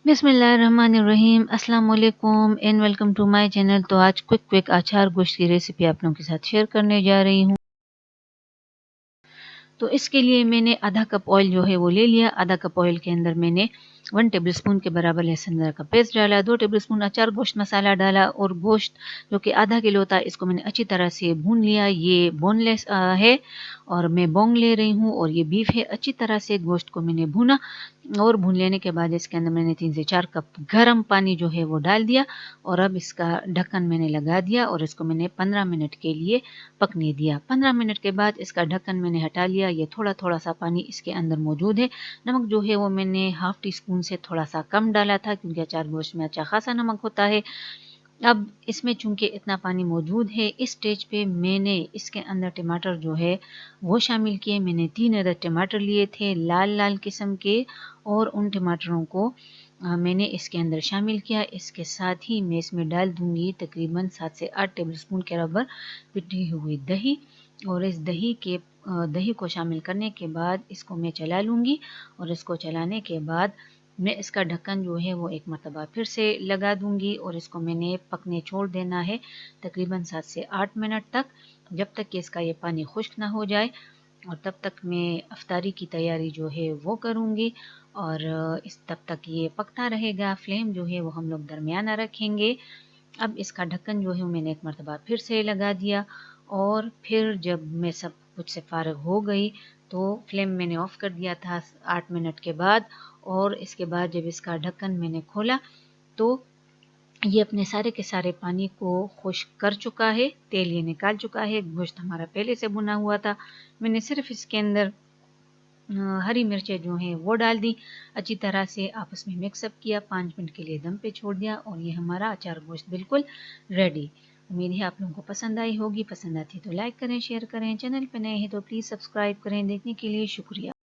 बिस्मिल्लाहिर्रहमानिर्रहीम अस्सलाम वालेकुम and welcome to my channel. तो आज क्विक अचार गोश्त की रेसिपी आप लोगों के साथ शेयर करने जा रही हूँ। तो इसके लिए मैंने आधा कप ऑयल जो है वो ले लिया। आधा कप ऑयल के अंदर मैंने 1 टेबलस्पून के बराबर लहसुन अदरक का पेस्ट डाला, 2 टेबलस्पून अचार गोश्त मसाला डाला और गोश्त जो कि आधा किलो था इसको मैंने अच्छी तरह से भून लिया। ये बोनलेस है और मैं बोंग ले रही हूँ और ये बीफ है। अच्छी तरह से गोश्त को मैंने भूना और भून लेने के बाद इसके अंदर मैंने 3 से 4 कप गर्म पानी जो है वो डाल दिया और अब इसका ढक्कन मैंने लगा दिया और इसको मैंने 15 मिनट के लिए पकने दिया। 15 मिनट के बाद इसका ढक्कन मैंने हटा लिया। ये थोड़ा थोड़ा सा पानी इसके अंदर मौजूद है। नमक जो है वो मैंने हाफ टी स्पून से थोड़ा सा कम डाला था क्योंकि अचार गोश्त में अच्छा खासा नमक होता है। अब इसमें चूंकि इतना पानी मौजूद है, इस स्टेज पे मैंने इसके अंदर टमाटर जो है वो शामिल किए। मैंने 3 अदद टमाटर लिए थे लाल लाल किस्म के और उन टमाटरों को मैंने इसके अंदर शामिल किया। इसके साथ ही मैं इसमें डाल दूंगी तकरीबन 7 से 8 टेबलस्पून के बराबर पिटी हुई दही और इस दही को शामिल करने के बाद इसको मैं चला लूँगी और इसको चलाने के बाद मैं इसका ढक्कन जो है वो एक मरतबा फिर से लगा दूंगी और इसको मैंने पकने छोड़ देना है तकरीबन 7 से 8 मिनट तक, जब तक कि इसका ये पानी खुश्क ना हो जाए। और तब तक मैं अफ्तारी की तैयारी जो है वो करूँगी और इस तब तक ये पकता रहेगा। फ्लेम जो है वो हम लोग दरमियाना रखेंगे। अब इसका ढक्कन जो है मैंने एक मरतबा फिर से लगा दिया और फिर जब मैं सब कुछ से फारग हो गई तो फ्लेम मैंने ऑफ कर दिया था 8 मिनट के बाद। और इसके बाद जब इसका ढक्कन मैंने खोला तो ये अपने सारे के सारे पानी को खुश्क कर चुका है, तेल ये निकाल चुका है। गोश्त हमारा पहले से भुना हुआ था। मैंने सिर्फ इसके अंदर हरी मिर्चें जो हैं वो डाल दी, अच्छी तरह से आपस में मिक्सअप किया, 5 मिनट के लिए दम पे छोड़ दिया और ये हमारा अचार गोश्त बिल्कुल रेडी। उम्मीद है आप लोगों को पसंद आई होगी। पसंद आती है तो लाइक करें, शेयर करें। चैनल पे नए हैं तो प्लीज़ सब्सक्राइब करें। देखने के लिए शुक्रिया।